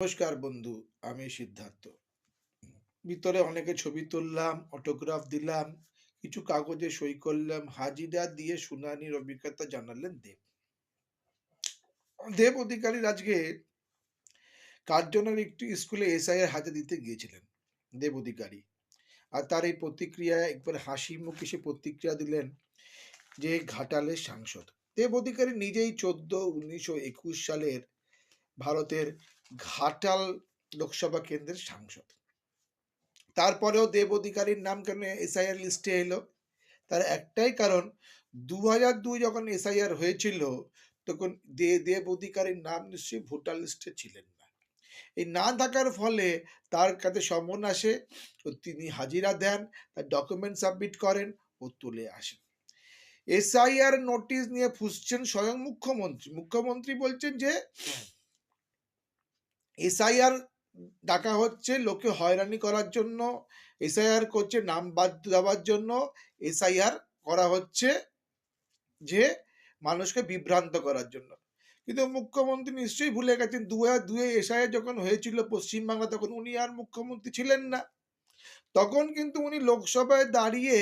নমস্কার বন্ধু, আমি সিদ্ধার্থ। ভিতরে অনেকে ছবি তুললাম, অটোগ্রাফ দিলাম, কিছু কাগজে সই করলাম, হাজিরা দিয়ে শুনানির অভিজ্ঞতা জানালেন দেব। দেব অধিকারীর আজকে কার্জনের একটি স্কুলে এসআইয়ের হাতে দিতে গিয়েছিলেন দেব অধিকারী। আর তার এই প্রতিক্রিয়ায় একবার হাসি মুখে সে প্রতিক্রিয়া দিলেন যে ঘাটালের সাংসদ। দেব অধিকারী নিজেই 1921 সালের ভারতের ঘাটাল লোকসভা কেন্দ্রের সাংসদ। তারপরেও দেব অধিকারীর নাম কেন এসআইআর লিস্টে এলো? তার একটাই কারণ, 2002 যখন এসআইআর হয়েছিল তখন দেব অধিকারীর নাম নিশ্চয়ই ভোটার লিস্টে ছিলেন না। এই না থাকার ফলে তার কাছে সমন আসে, ও তিনি হাজিরা দেন, তার ডকুমেন্ট সাবমিট করেন ও তুলে আসেন। এসআইআর নোটিশ নিয়ে ফুঁসছেন স্বয়ং মুখ্যমন্ত্রী। মুখ্যমন্ত্রী বলছেন যে এসআইআর ডাকা হচ্ছে লোকে হয়রানি করার জন্য, এসআইআর করছে নাম বাদ দেওয়ার জন্য, এসআইআর করা হচ্ছে যে মানুষকে বিভ্রান্ত করার জন্য। কিন্তু মুখ্যমন্ত্রী নিশ্চয়ই ভুলে গেছেন 2002 এসআইআর যখন হয়েছিল পশ্চিমবাংলা, তখন উনি আর মুখ্যমন্ত্রী ছিলেন না। তখন কিন্তু উনি লোকসভায় দাঁড়িয়ে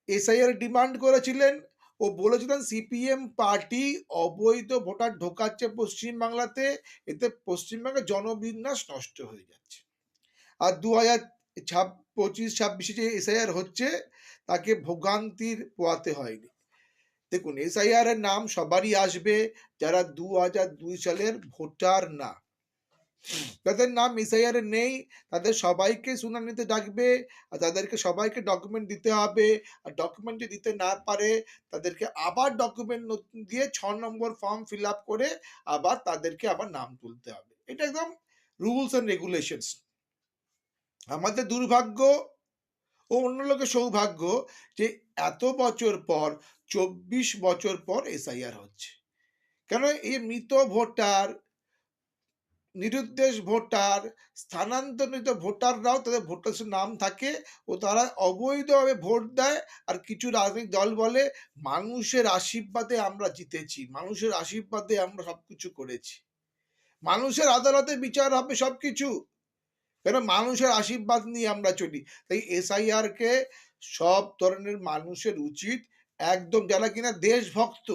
এসআইআর ডিমান্ড করেছিলেন ও বলেছিলেন সিপিএম পার্টি অবৈধ ভোটার ঢোকাচ্ছে পশ্চিমবাংলাতে, এতে পশ্চিমবঙ্গের জনবিন্যাস নষ্ট হয়ে যাচ্ছে। আর 2025-26 যে এসআইআর হচ্ছে তাকে ভোগান্তির পোয়াতে হয়নি। দেখুন, এসআইআর এর নাম সবারই আসবে যারা 2002 সালের ভোটার না। যাদের নাম এসআইআর এ নেই তাদের সবাইকে শুনানিতে ডাকবে, আর তাদেরকে সবাইকে ডকুমেন্ট দিতে হবে। আর ডকুমেন্ট যদি দিতে না পারে তাদেরকে আবার ডকুমেন্ট দিয়ে 6 নম্বর ফর্ম ফিল আপ করে আবার তাদেরকে আবার নাম তুলতে হবে। এটা একদম রুলস অ্যান্ড রেগুলেশনস। আমাদের দুর্ভাগ্য ও অন্য লোকের সৌভাগ্য যে এত বছর পর, 24 বছর পর এসআইআর হচ্ছে। কেন? এই মৃত ভোটার, নিরুদ্দেশ ভোটার, স্থানান্তরিত ভোটাররাও তাদের ভোটার লিস্টে নাম থাকে ও তারা অবৈধভাবে ভোট দেয়। আর কিছু রাজনৈতিক দল বলে মানুষের আশীর্বাদে আমরা জিতেছি, মানুষের আশীর্বাদে আমরা সবকিছু করেছি। মানুষের আদালতে বিচার হবে সবকিছু, কেন? মানুষের আশীর্বাদ নিয়ে আমরা চলি। তাই এসআইআর কে সব ধরনের মানুষের উচিত, একদম যারা কিনা দেশভক্ত,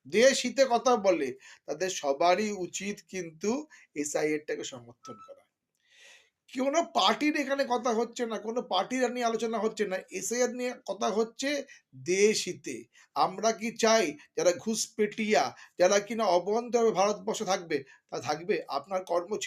দেশ হিতে কথা বলে, তাদের সবারই উচিত কিন্তু এসআইআরটাকে সমর্থন করা। কোনো পার্টির এখানে কথা হচ্ছে না, কোনো পার্টির নিয়ে আলোচনা হচ্ছে না, এসআইআর নিয়ে কথা হচ্ছে দেশ হিতে। আমরা কি চাই যারা ঘুষপেটিয়া, যারা কিনা অবন্ধভাবে ভারতবর্ষে থাকবে, তা থাকবে? আপনার কর্ম